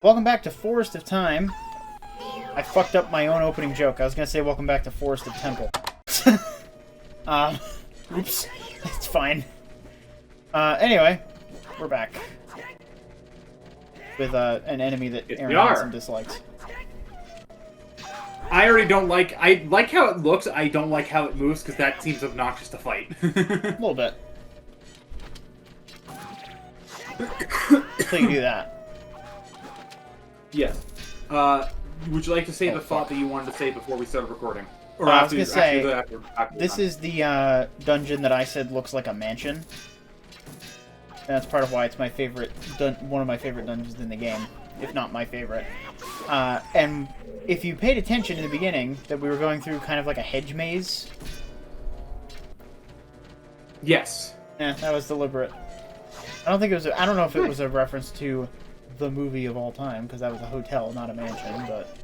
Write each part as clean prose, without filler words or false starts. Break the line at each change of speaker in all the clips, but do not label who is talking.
Welcome back to Forest of Time. I fucked up my own opening joke. I was gonna say welcome back to Forest of Temple. Oops. It's fine. Anyway, we're back. With an enemy that Aaron has some dislikes.
I already don't like... I like how it looks, I don't like how it moves, because that seems obnoxious to fight.
A little bit. So you do that.
Yes. Would you like to say the thought that you wanted to say before we started recording? Or
I was going to say,
after
this is the dungeon that I said looks like a mansion. And that's part of why it's my favorite, one of my favorite dungeons in the game, if not my favorite. And if you paid attention in the beginning, that we were going through kind of like a hedge maze.
Yes.
Yeah, that was deliberate. I don't think it was. I don't know if it was a reference to the movie of all time, because that was a hotel, not a mansion. But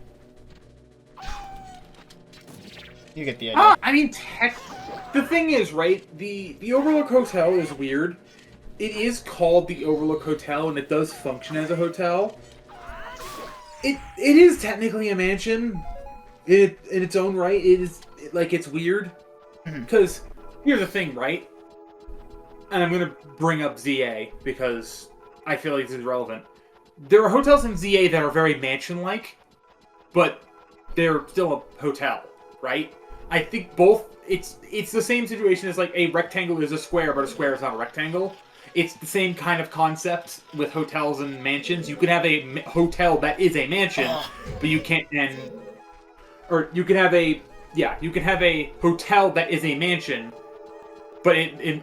you get the idea.
I mean, the thing is, right? The Overlook Hotel is weird. It is called the Overlook Hotel, and it does function as a hotel. It is technically a mansion. In its own right, it is it's weird. Because here's the thing, right? And I'm gonna bring up ZA because I feel like this is relevant. There are hotels in ZA that are very mansion-like, but they're still a hotel, right? I think both. It's the same situation as like a rectangle is a square, but a square is not a rectangle. It's the same kind of concept with hotels and mansions. You could have a hotel that is a mansion, but you can't. Or you can have a hotel that is a mansion, but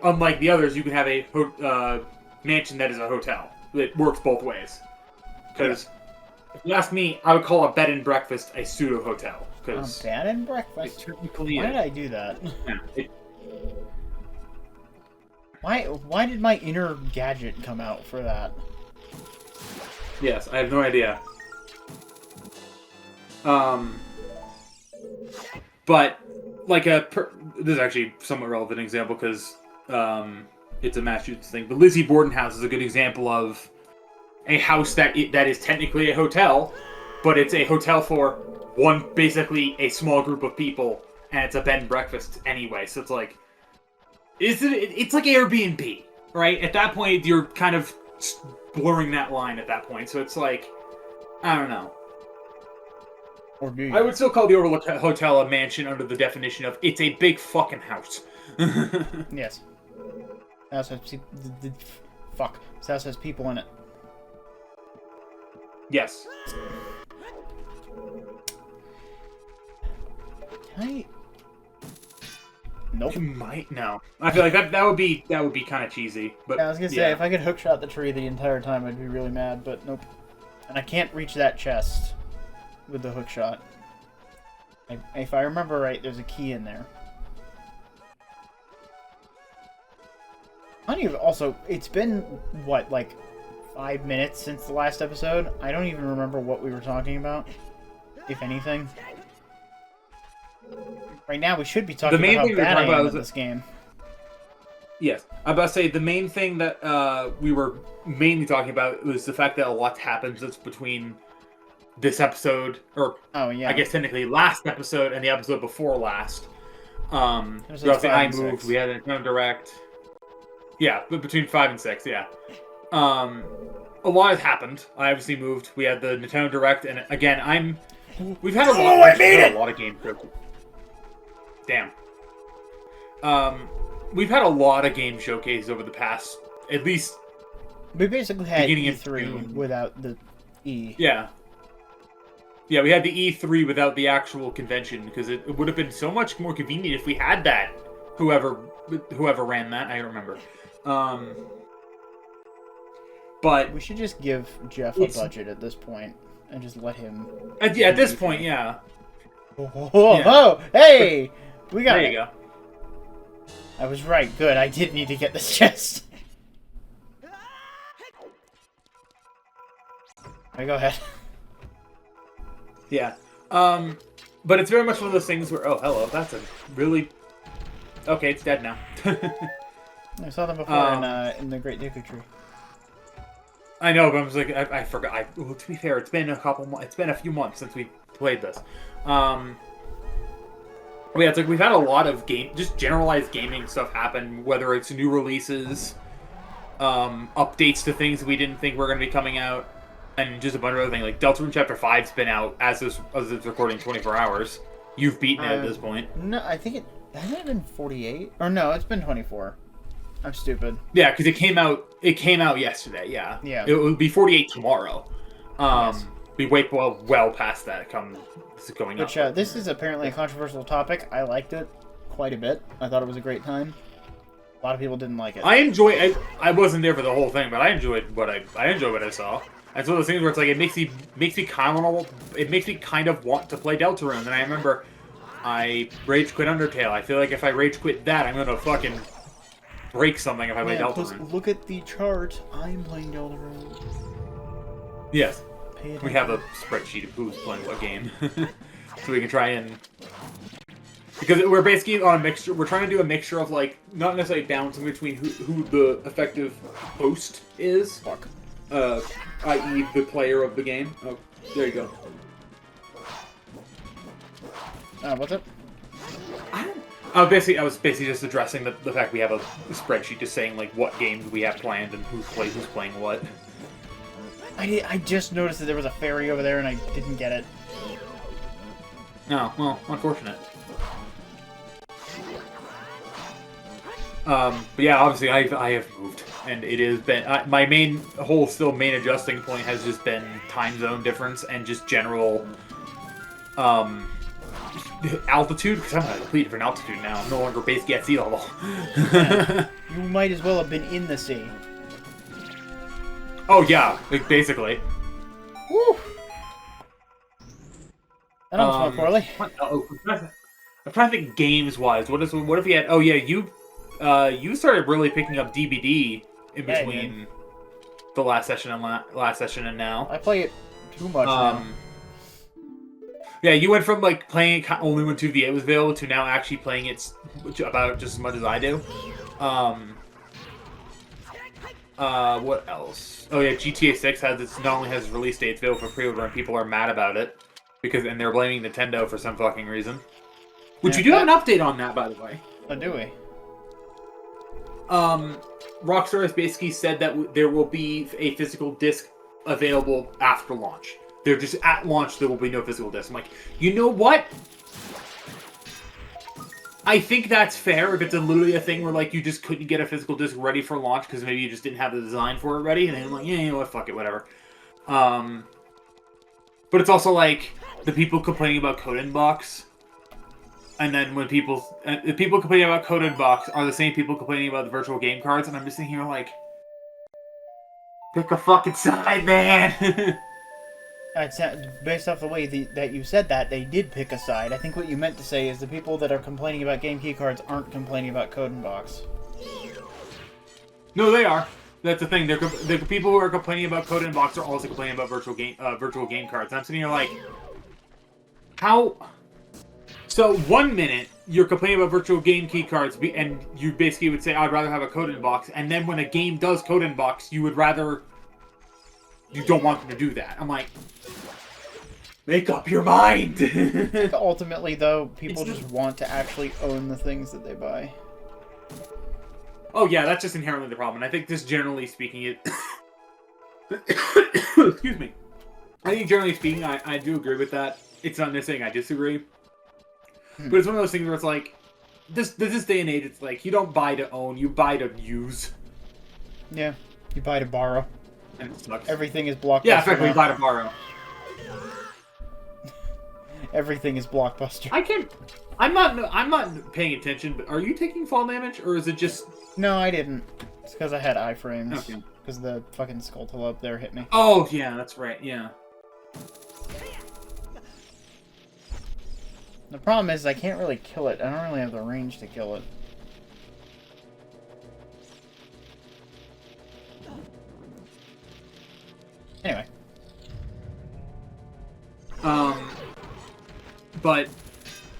unlike the others, you can have a mansion that is a hotel. It works both ways. Because if you ask me, I would call a bed and breakfast a pseudo hotel.
A bed and breakfast. Why did I do that?
Yeah,
Why did my inner gadget come out for that?
Yes, I have no idea. But like this is actually a somewhat relevant example because it's a Massachusetts thing. The Lizzie Borden house is a good example of a house that is technically a hotel, but it's a hotel for basically a small group of people, and it's a bed and breakfast anyway. So it's like, it's like Airbnb, right? At that point, you're kind of blurring that line at that point. So it's like, I don't know. I would still call the Overlook Hotel a mansion under the definition of it's a big fucking house.
Yes. This house has people in it.
Yes.
Can I? Nope.
You might no. I feel like that would be kind of cheesy. But
yeah, I was gonna say if I could hookshot the tree the entire time, I'd be really mad. But nope. And I can't reach that chest with the hookshot. If I remember right, there's a key in there. Also, it's been what, like 5 minutes since the last episode? I don't even remember what we were talking about, if anything. Right now, we should be talking about how bad I am at this game.
Yes. I'm about to say, the main thing that we were mainly talking about was the fact that a lot happens between this episode, or I guess technically last episode and the episode before last. I moved, we had a Nintendo Direct. Yeah, but between 5 and 6, yeah. A lot has happened. I obviously moved. We had the Nintendo Direct, and again, we've had a lot of game showcases. Damn. We've had a lot of game showcases over the past, at least.
We basically had E3 without the E.
Yeah. Yeah, we had the E3 without the actual convention, because it would have been so much more convenient if we had that. Whoever ran that, I don't remember. But
we should just give Jeff a budget at this point and just let him.
At this point, yeah.
Oh, hey, we got it.
There you go.
I was right. Good. I did need to get this chest. Alright, go ahead.
Yeah. But it's very much one of those things where, oh, hello, that's a really... Okay, it's dead now.
I saw them before in the Great Deku Tree.
I know, but I was like, I forgot. Well, to be fair, it's been a few months since we played this. Yeah, it's like we've had a lot of just generalized gaming stuff happen, whether it's new releases, updates to things we didn't think were going to be coming out, and just a bunch of other things. Like Deltarune Chapter 5's been out as it's recording 24 hours. You've beaten it at this point.
No, I think hasn't it been 48? Or no, it's been 24. I'm stupid.
Yeah, because it came out yesterday. Yeah.
Yeah.
It will be 48 tomorrow.
Yes.
We wait well past that. Going
Which,
up.
this is apparently a controversial topic. I liked it quite a bit. I thought it was a great time. A lot of people didn't like it.
I wasn't there for the whole thing, but I enjoyed what I saw. It's one of those things where it's like it makes me kind of want to play Deltarune. And I remember I rage quit Undertale. I feel like if I rage quit that, I'm gonna fucking break something if I play Deltarune.
Look at the chart. I'm playing Deltarune.
Yes. We have a spreadsheet of who's playing what game. So we can try and... Because we're basically on a mixture... We're trying to do a mixture of, like, not necessarily balancing between who the effective host is.
Fuck.
I.e. the player of the game. Oh, there you go.
What's up?
I was basically just addressing the fact we have a spreadsheet just saying, like, what games we have planned and who's playing what.
I just noticed that there was a fairy over there and I didn't get it.
Oh, well, unfortunate. But yeah, obviously I have moved, and it has been my main adjusting point has just been time zone difference and just general altitude, because I'm at a completely different altitude now. I'm no longer basically at sea level.
Yeah. You might as well have been in the sea.
Oh yeah, like basically.
Woo! That almost went poorly.
I'm trying to think games-wise. What if we had? Oh yeah, you started really picking up DBD in between the last session and now.
I play it too much now.
Yeah, you went from like playing it only when 2v8 was available to now actually playing it about just as much as I do. What else? Oh yeah, GTA 6 not only has release dates available for pre-order, and people are mad about it and they're blaming Nintendo for some fucking reason. Which you do have an update on that, by the way.
Oh, do we?
Rockstar has basically said that there will be a physical disc available after launch. They're just at launch there will be no physical disc. I'm like, you know what? I think that's fair if it's literally a thing where like you just couldn't get a physical disc ready for launch because maybe you just didn't have the design for it ready, and then I'm like, yeah, you know what, fuck it, whatever. But it's also like the people complaining about Code Inbox, and then when the people complaining about Code Inbox are the same people complaining about the virtual game cards, and I'm just sitting here like, pick a fucking side, man.
Based off the way that you said that, they did pick a side. I think what you meant to say is the people that are complaining about game key cards aren't complaining about Code Inbox.
No, they are. That's the thing. The people who are complaining about Code Inbox are also complaining about virtual game cards. And I'm sitting here like, how? So 1 minute you're complaining about virtual game key cards, and you basically would say, I'd rather have a Code Inbox. And then when a game does Code Inbox, you don't want them to do that. I'm like, make up your mind.
Ultimately, though, people just want to actually own the things that they buy.
Oh yeah, that's just inherently the problem. And I think this, generally speaking, excuse me. I think generally speaking, I do agree with that. It's not necessarily I disagree. But it's one of those things where it's like, this day and age, it's like, you don't buy to own, you buy to use.
Yeah, you buy to borrow.
And it sucks.
Everything is Blockbuster.
Yeah, effectively, you buy to borrow.
Everything is Blockbuster.
I'm not paying attention, but are you taking fall damage, or is it just...
No, I didn't. It's because I had iframes.
Okay.
Because the fucking Skulltula up there hit me.
Oh, yeah, that's right, yeah.
The problem is I can't really kill it. I don't really have the range to kill it. Anyway.
But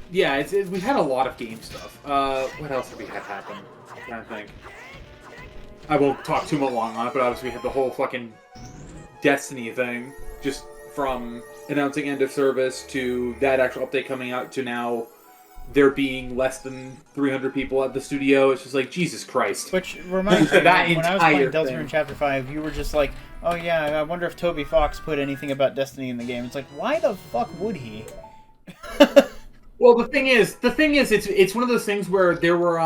yeah, we've had a lot of game stuff. What else have we had happen? I'm trying to think. I won't talk too much long on it, but obviously we had the whole fucking Destiny thing, just from announcing end of service to that actual update coming out to now there being less than 300 people at the studio. It's just like, Jesus Christ.
Which reminds me,
That
when I was playing
entire
Delta
thing.
in Chapter 5, you were just like, oh yeah, I wonder if Toby Fox put anything about Destiny in the game. It's like, why the fuck would he?
Well, the thing is, it's one of those things where there were,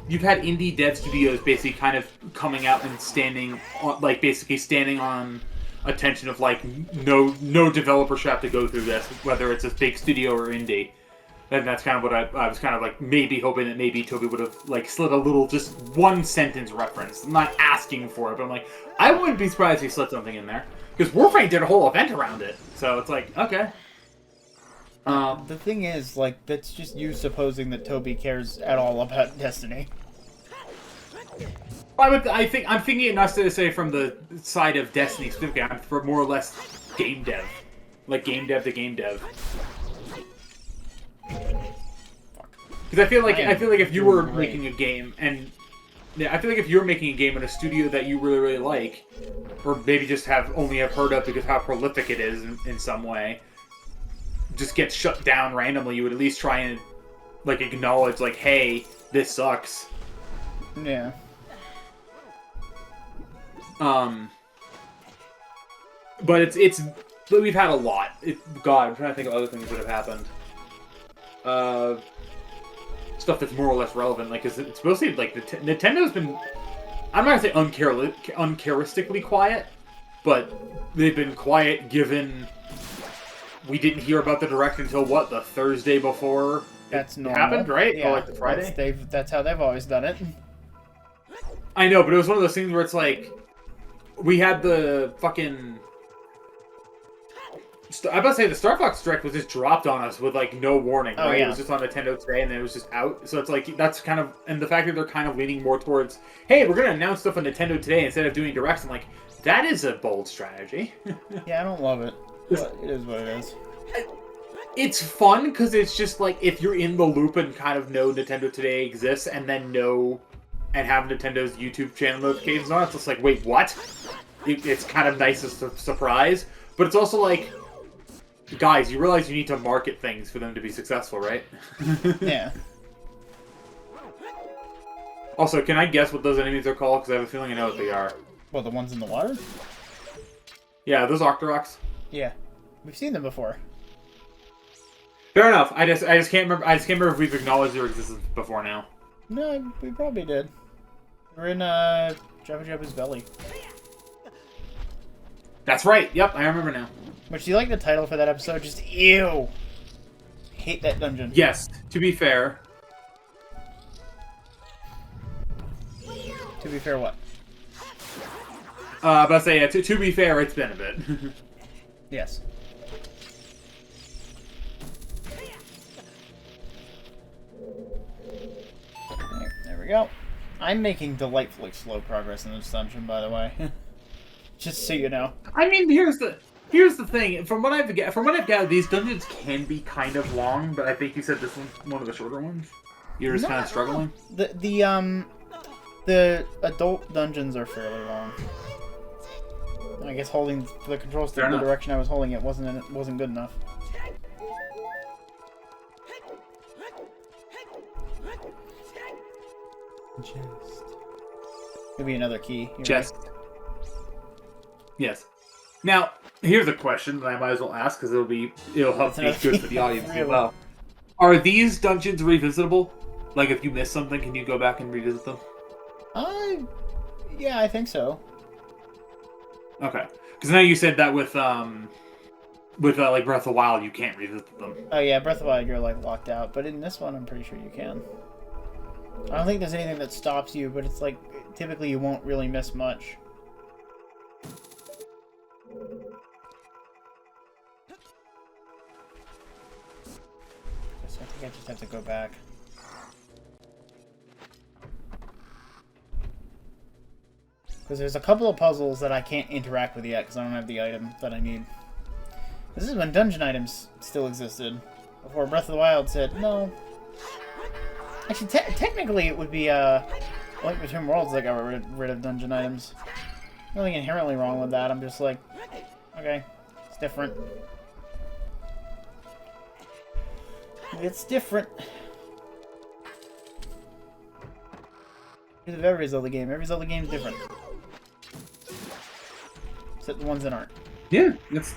you've had indie dev studios basically kind of coming out and standing on, like, basically standing on attention of, like, no developer should have to go through this, whether it's a big studio or indie. And that's kind of what I was kind of, like, maybe hoping that maybe Toby would have, like, slid a little, just one sentence reference. I'm not asking for it, but I'm like, I wouldn't be surprised if he slid something in there. Because Warframe did a whole event around it. So it's like, okay.
The thing is, like, that's just you supposing that Toby cares at all about Destiny.
I'm thinking it not to say from the side of Destiny specifically. I'm for more or less game dev, like game dev to game dev. Because I feel like if you were making a game and yeah, I feel like if you're making a game in a studio that you really like, or maybe just have heard of because how prolific it is in some way, just gets shut down randomly, you would at least try and like acknowledge like, hey, this sucks.
Yeah.
But it's we've had a lot. God, I'm trying to think of other things that have happened. Stuff that's more or less relevant, like, cause it's mostly like Nintendo's been, I'm not gonna say uncharacteristically quiet, but they've been quiet given we didn't hear about the direct until what, the Thursday before
That's normal.
happened, right?
Yeah,
or like the Friday.
That's how they've always done it.
I know, but it was one of those things where it's like we had the fucking. I'm about to say the Star Fox Direct was just dropped on us with like no warning, right?
Oh, yeah.
It was just on Nintendo today, and then it was just out. So it's like that's kind of, and the fact that they're kind of leaning more towards, hey, we're gonna announce stuff on Nintendo today instead of doing directs. I'm like, that is a bold strategy.
Yeah, I don't love it, but it is what it is.
It's fun because it's just like if you're in the loop and kind of know Nintendo Today exists, and then know and have Nintendo's YouTube channel notifications on, it's just like, wait, what? It's kind of nice as a surprise, but it's also like, guys, you realize you need to market things for them to be successful, right?
Yeah.
Also, can I guess what those enemies are called? Because I have a feeling I know what they are.
Well, the ones in the water?
Yeah, those Octoroks.
Yeah. We've seen them before.
Fair enough. I just can't remember. I just can't remember if we've acknowledged their existence before now.
No, we probably did. We're in Jabba Jabba's belly.
That's right. Yep, I remember now.
Which, do you like the title for that episode? Just, ew! Hate that dungeon.
Yes, to be fair.
To be fair, what?
About to say, yeah, to be fair, it's been a bit.
Yes. Right, there we go. I'm making delightfully slow progress in this dungeon, by the way. Just so you know.
I mean, here's the thing. From what I've gathered, these dungeons can be kind of long, but I think you said this one's one of the shorter ones. You're just kind of struggling.
The adult dungeons are fairly long. I guess holding the control stick the direction I was holding it wasn't good enough. Chest. Maybe another key.
Chest. Right. Yes. Now, here's a question that I might as well ask because it'll help be good for the audience as well. Are these dungeons revisitable? Like, if you miss something, can you go back and revisit them?
Yeah, I think so.
Okay, because now you said that with like Breath of the Wild, you can't revisit them.
Oh yeah, Breath of the Wild, you're like locked out, but in this one, I'm pretty sure you can. I don't think there's anything that stops you, but it's like typically you won't really miss much. So I think I just have to go back. Because there's a couple of puzzles that I can't interact with yet because I don't have the item that I need. This is when dungeon items still existed. Before Breath of the Wild said, no. Actually, technically it would be Link Between Worlds that got rid of dungeon items. Nothing inherently wrong with that. I'm just like, Okay. It's different. It's different. Because of every Zelda game. Every Zelda game is different. Except the ones that aren't.
Yeah, it's...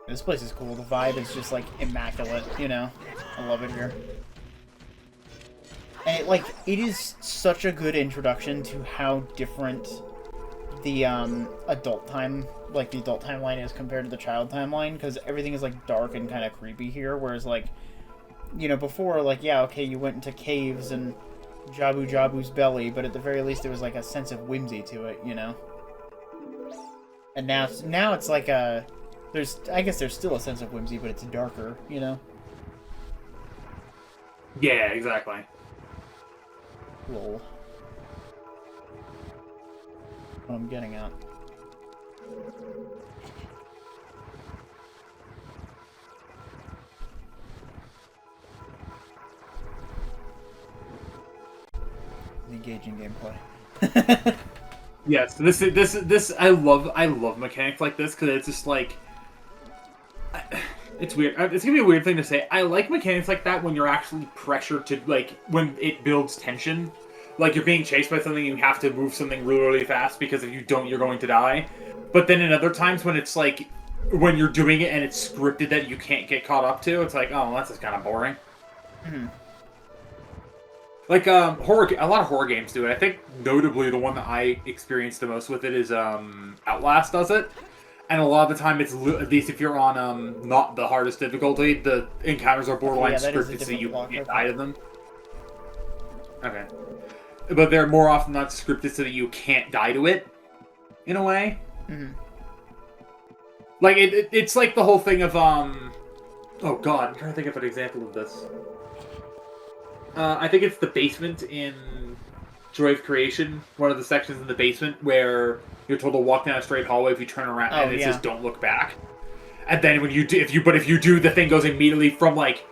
This place is cool. The vibe is just, like, immaculate, you know? I love it here. And, it is such a good introduction to how different the, adult timeline is compared to the child timeline, because everything is, like, dark and kind of creepy here, whereas, like, you know, before, like, yeah, okay, you went into caves and Jabu Jabu's belly, but at the very least there was, like, a sense of whimsy to it, you know? And now it's like a... I guess there's still a sense of whimsy, but it's darker, you know?
Yeah, exactly.
Lol. What I'm getting at. Engaging gameplay.
Yes, this I love mechanics like this because it's just like it's weird. It's gonna be a weird thing to say. I like mechanics like that when you're actually pressured to, like, when it builds tension. Like, you're being chased by something, you have to move something really, really fast because if you don't, you're going to die. But then in other times when it's like, when you're doing it and it's scripted that you can't get caught up to, it's like, oh, that's just kind of boring.
Mm-hmm.
Like, a lot of horror games do it. I think notably the one that I experienced the most with it is Outlast does it. And a lot of the time, it's at least if you're on not the hardest difficulty, the encounters are borderline scripted so you can't die to them. Okay. But they're more often not scripted so that you can't die to it, in a way.
Mm-hmm.
Like, it's like the whole thing of, oh god, I'm trying to think of an example of this. I think it's the basement in Joy of Creation, one of the sections in the basement where you're told to walk down a straight hallway if you turn around, and it says don't look back. And then when you do, if you do, the thing goes immediately from like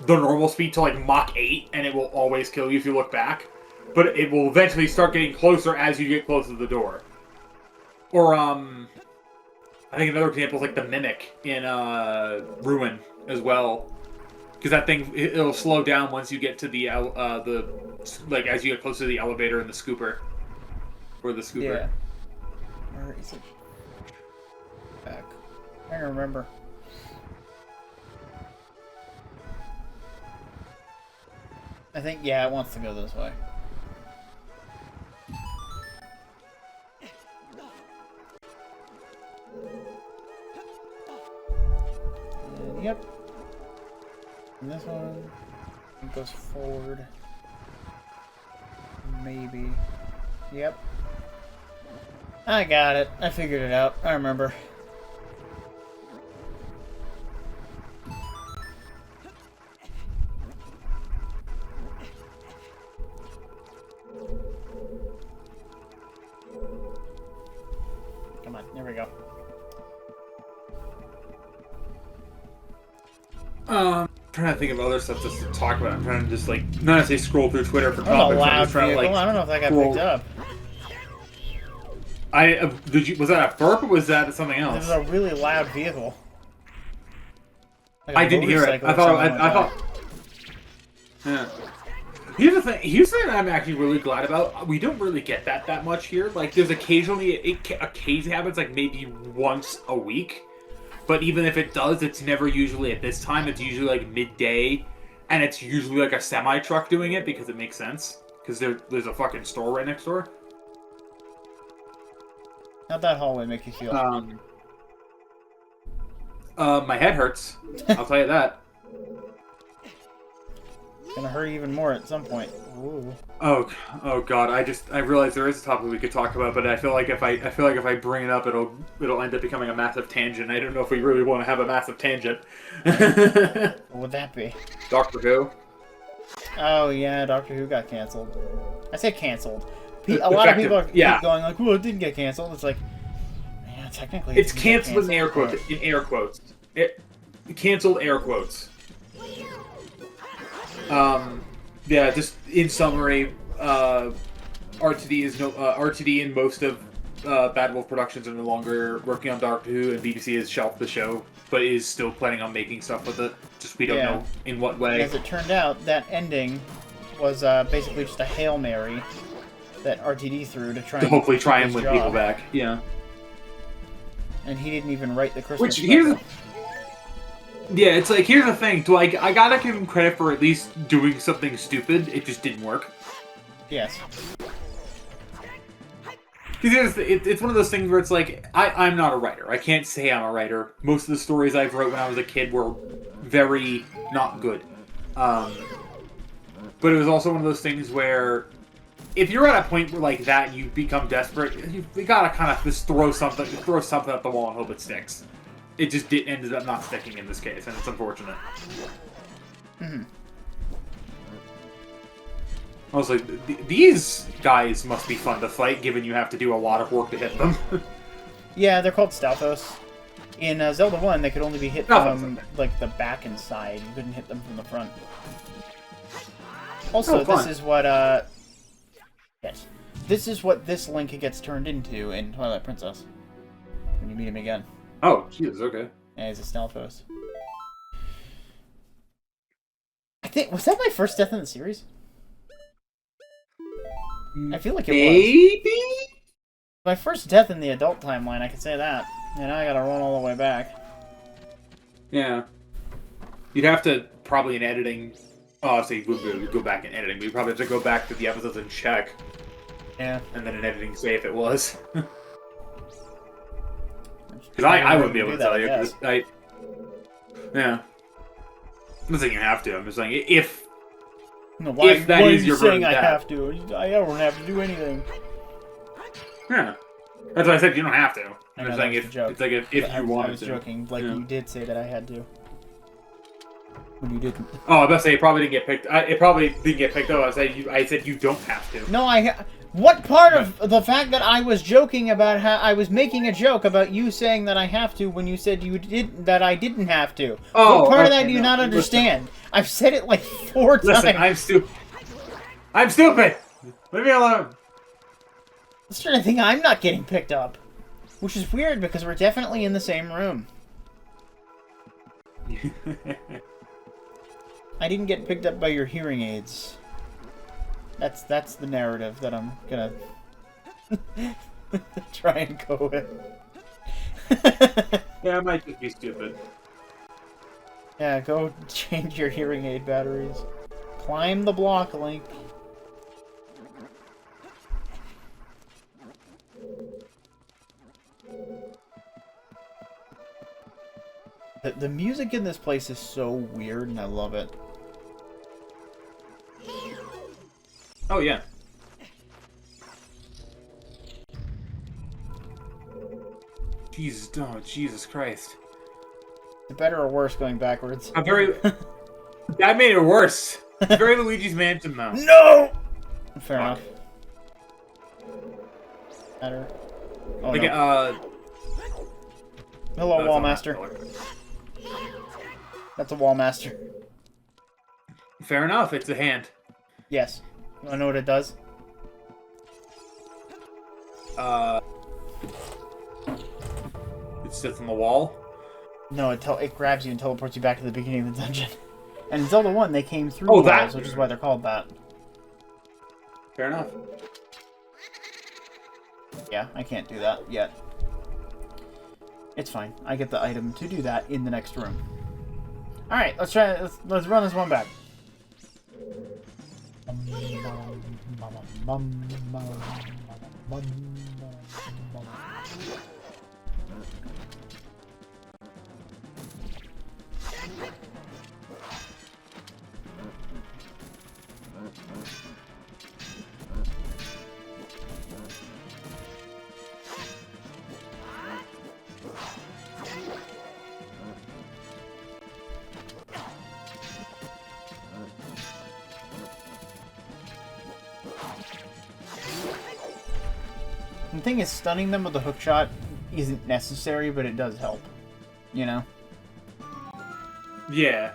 the normal speed to like Mach 8, and it will always kill you if you look back. But it will eventually start getting closer as you get closer to the door. Or I think another example is like the Mimic in Ruin as well. Because that thing, it'll slow down once you get to the like, as you get closer to the elevator and the scooper. Or the scooper.
Yeah. Where is it? Back. I don't remember. I think, yeah, it wants to go this way. And, yep. And this one goes forward. Maybe. Yep. I got it. I figured it out. I remember. Come on, there we go.
Trying to think of other stuff just to talk about. I'm trying to just, like, not necessarily scroll through Twitter for
That was a
topics.
loud
trying
vehicle.
to, like,
I don't know if that got picked up.
was that a burp or was that something else?
It was a really loud vehicle. Like
I didn't hear it. I thought. Yeah. Here's the thing. Here's the thing I'm actually really glad about. We don't really get that much here. Like, there's occasionally occasionally happens, like maybe once a week. But even if it does, it's never usually at this time. It's usually like midday, and it's usually like a semi truck doing it because it makes sense. Because there's a fucking store right next door.
How'd that hallway make you feel?
My head hurts. I'll tell you that.
It's gonna hurt even more at some point. Ooh.
Oh god! I realize there is a topic we could talk about, but I feel like if I bring it up, it'll end up becoming a massive tangent. I don't know if we really want to have a massive tangent.
What would that be?
Doctor Who.
Oh yeah, Doctor Who got canceled. I say canceled. A lot of people are keep going like, "Well, it didn't get canceled." It's like, yeah, technically,
it's canceled in air quotes. In air quotes, canceled air quotes. Yeah, just in summary, RTD and most of Bad Wolf Productions are no longer working on Doctor Who, and BBC has shelved the show, but is still planning on making stuff with it. Just we don't know in what way.
And as it turned out, that ending was basically just a Hail Mary that RTD threw to try
to
and
hopefully try and win
job.
people back. Yeah.
And he didn't even write the Christmas
Here's here's the thing. I gotta give him credit for at least doing something stupid. It just didn't work.
Yes.
Because it's one of those things where it's like, I'm not a writer. I can't say I'm a writer. Most of the stories I've wrote when I was a kid were very not good. But it was also one of those things where if you're at a point where like that you become desperate, you gotta kind of just throw something at the wall and hope it sticks. It just ended up not sticking in this case, and it's unfortunate.
Mm-hmm.
I was like, these guys must be fun to fight, given you have to do a lot of work to hit them.
Yeah, they're called Stalfos. In Zelda 1, they could only be hit from like the back and side. You couldn't hit them from the front. Also, this is what this is what this Link gets turned into in Twilight Princess when you meet him again.
Oh, Jesus, okay.
Yeah, he's a Stalfos. I think was that my first death in the series? I feel like it was. My first death in the adult timeline, I can say that. And now I gotta run all the way back.
Yeah. You'd have to, probably in editing... Oh, so you go back in editing, but you'd probably have to go back to the episodes and check.
Yeah.
And then in editing say if it was. Because I wouldn't be able to tell you. Yeah. I'm not saying you have to, I'm just saying if...
No, why
that is
are you
your
saying I
death.
have to? I don't have to do anything.
Yeah. That's what I said, you don't have to. I'm just saying
if
you wanted to.
I was joking, like you did say that I had to. When you didn't.
Oh, I was about to say it probably didn't get picked. It probably didn't get picked up. I said you don't have to.
No, what part of the fact that I was joking about how I was making a joke about you saying that I have to when you said that I didn't have to?
Oh,
what part of that do you not understand? I've said it like 4 times.
Listen, I'm stupid. I'm stupid. Leave me alone.
That's the sort of thing I'm not getting picked up, which is weird because we're definitely in the same room. I didn't get picked up by your hearing aids. That's the narrative that I'm gonna try and go with.
Yeah, I might just be stupid.
Yeah, go change your hearing aid batteries. Climb the block, Link. The music in this place is so weird, and I love it.
Oh, yeah. Jesus Christ.
The better or worse going backwards?
That made it worse. It's very Luigi's Mansion, though.
No! Fair enough. Better. Oh,
like,
no. Hello,
that's
Wallmaster. That's a Wallmaster.
Fair enough, it's a hand.
Yes. You wanna know what it does?
It sits on the wall?
No, it grabs you and teleports you back to the beginning of the dungeon. And in Zelda 1, they came through
Oh,
walls, which is why they're called that.
Fair enough.
Yeah, I can't do that yet. It's fine. I get the item to do that in the next room. Alright, let's try. Let's run this one back. The thing is, stunning them with the hookshot isn't necessary, but it does help. You know?
Yeah.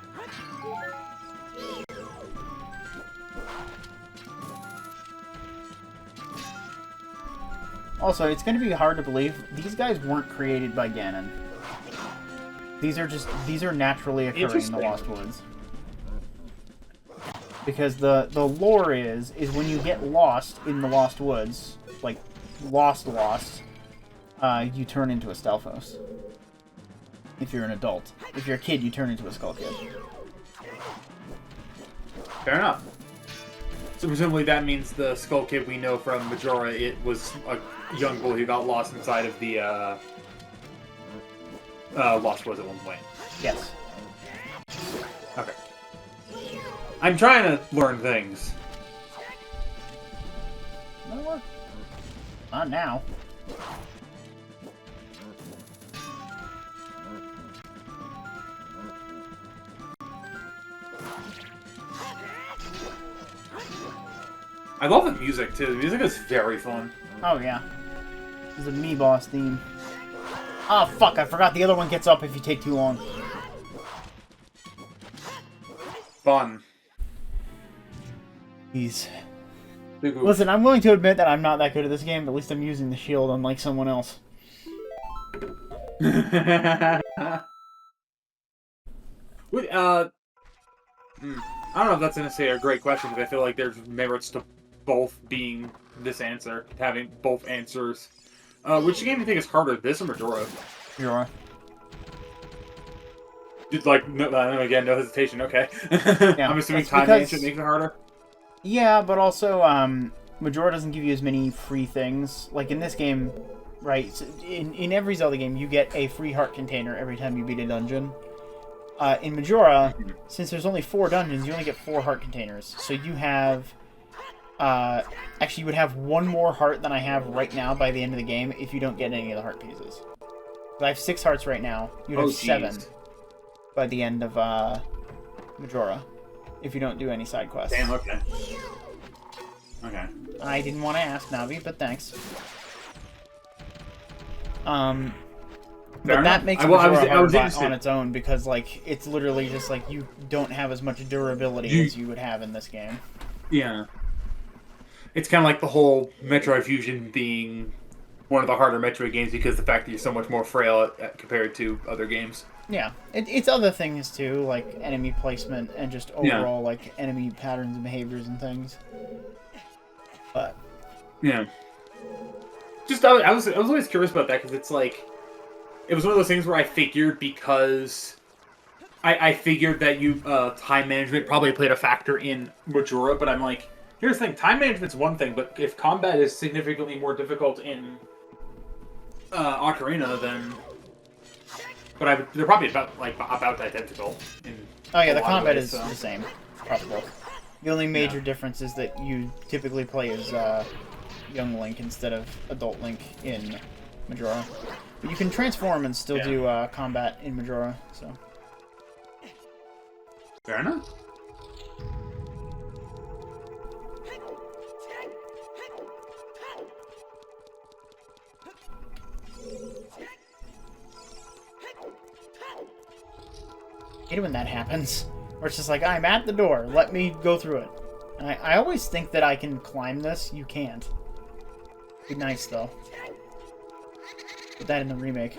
Also, it's going to be hard to believe these guys weren't created by Ganon. These are naturally occurring in the Lost Woods. Because the lore is when you get lost in the Lost Woods, like lost, you turn into a Stalfos. If you're an adult. If you're a kid, you turn into a Skull Kid.
Fair enough. So presumably that means the Skull Kid we know from Majora, it was a young boy who got lost inside of the Lost Woods at one point.
Yes.
Okay. I'm trying to learn things.
That'll work. Not now.
I love the music too. The music is very fun.
Oh yeah. This is a me boss theme. Ah, fuck, I forgot the other one gets up if you take too long.
Fun.
Jeez. Listen, I'm willing to admit that I'm not that good at this game, but at least I'm using the shield unlike someone else.
Wait, I don't know if that's necessarily a great question, because I feel like there's merits to both being this answer, having both answers. Which game do you think is harder, this or Majora?
Majora.
Like, no, again, no hesitation, okay.
Yeah,
I'm assuming time management makes it harder?
Yeah, but also, Majora doesn't give you as many free things. Like, in this game, right, so in every Zelda game, you get a free heart container every time you beat a dungeon. In Majora, since there's only 4 dungeons, you only get 4 heart containers. So you have... actually, you would have 1 more heart than I have right now by the end of the game if you don't get any of the heart pieces. I have 6 hearts right now. You'd have 7 by the end of Majora if you don't do any side quests.
Damn, okay. Okay.
I didn't want to ask, Navi, but thanks. But that makes Majora hard on its own because, like, it's literally just like you don't have as much durability as you would have in this game.
Yeah. It's kind of like the whole Metroid Fusion being one of the harder Metroid games because the fact that you're so much more frail compared to other games.
Yeah, it's other things too, like enemy placement and just overall like enemy patterns and behaviors and things. But
yeah, just I was always curious about that because it's like it was one of those things where I figured because I figured that you time management probably played a factor in Majora, but I'm like, here's the thing: time management's one thing, but if combat is significantly more difficult in Ocarina, then they're probably about identical.
Oh yeah, the combat is the same. Probably. The only major difference is that you typically play as young Link instead of adult Link in Majora. But you can transform and still do combat in Majora. So.
Fair enough.
I hate it when that happens. Or it's just like, I'm at the door, let me go through it. And I always think that I can climb this. You can't. Be nice, though. Put that in the remake.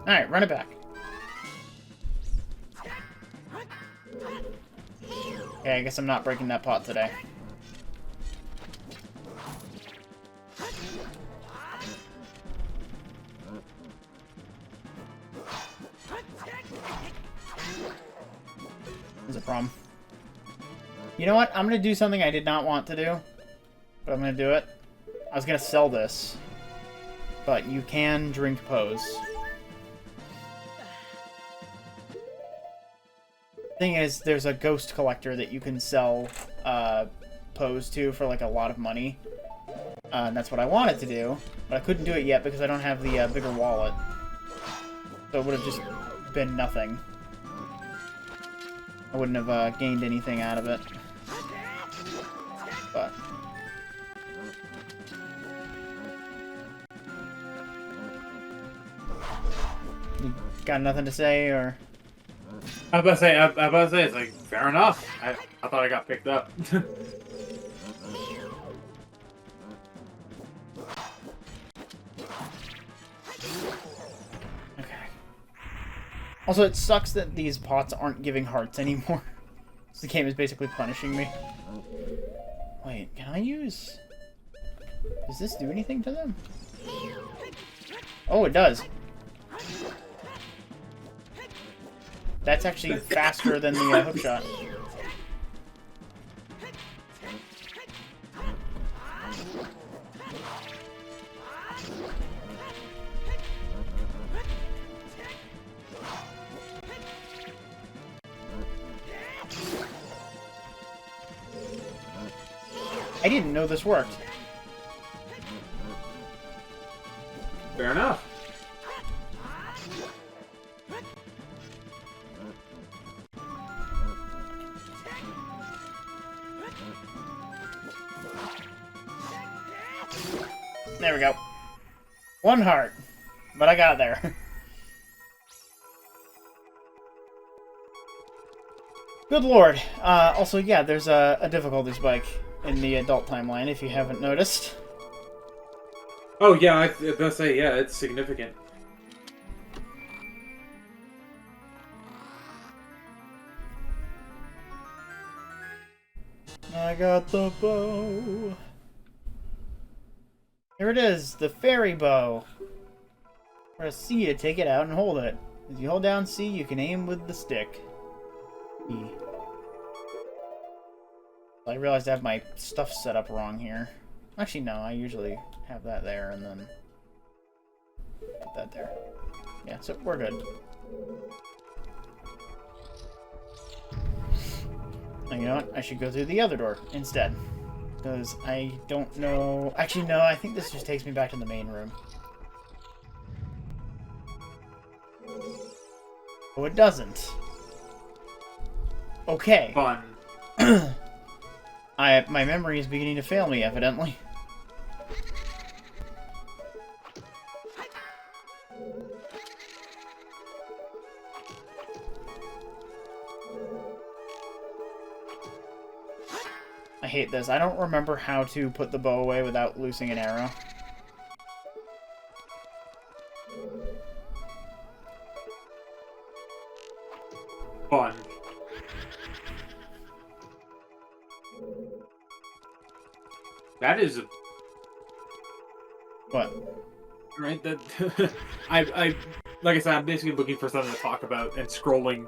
Alright, run it back. Okay, I guess I'm not breaking that pot today. There's a problem. You know what? I'm going to do something I did not want to do. But I'm going to do it. I was going to sell this. But you can drink Pose. Thing is, there's a ghost collector that you can sell Pose to for like a lot of money. And that's what I wanted to do. But I couldn't do it yet because I don't have the bigger wallet. So it would have just been nothing. I wouldn't have gained anything out of it. But you got nothing to say, or
I was about to say, it's like, fair enough. I thought I got picked up.
Okay. Also, it sucks that these pots aren't giving hearts anymore. The game is basically punishing me. Wait, can I use... Does this do anything to them? Oh, it does. That's actually faster than the hook shot. I didn't know this worked.
Fair enough.
There we go. One heart. But I got there. Good lord. Also, yeah, there's a difficulty spike in the adult timeline, if you haven't noticed.
Oh, yeah, I was gonna say, yeah, it's significant.
I got the bow. Here it is, the fairy bow. Press C to take it out and hold it. If you hold down C, you can aim with the stick. E. I realized I have my stuff set up wrong here. Actually, no, I usually have that there and then put that there. Yeah, so we're good. And you know what? I should go through the other door instead. Because I don't know... Actually, no, I think this just takes me back to the main room. Oh, it doesn't. Okay.
Fun.
My memory is beginning to fail me, evidently. I hate this. I don't remember how to put the bow away without losing an arrow.
Fun. That is a...
What?
Right, that... I like I said, I'm basically looking for something to talk about and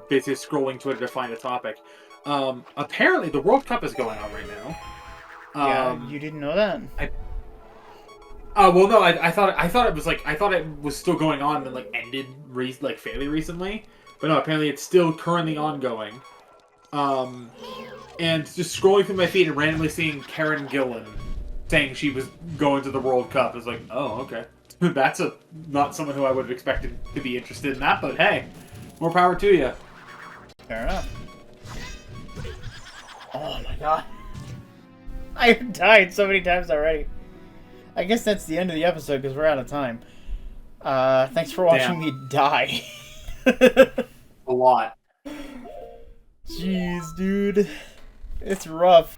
basically scrolling Twitter to find a topic. Apparently the World Cup is going on right now.
Yeah, you didn't know that?
Well, no, I thought it was still going on and like ended fairly recently, but no, apparently it's still currently ongoing. And just scrolling through my feed and randomly seeing Karen Gillan saying she was going to the World Cup is like, oh, okay, that's not someone who I would have expected to be interested in that, but hey, more power to you.
Fair enough. Oh my god. I've died so many times already. I guess that's the end of the episode because we're out of time. Thanks for watching me die.
A lot.
Jeez, dude. It's rough.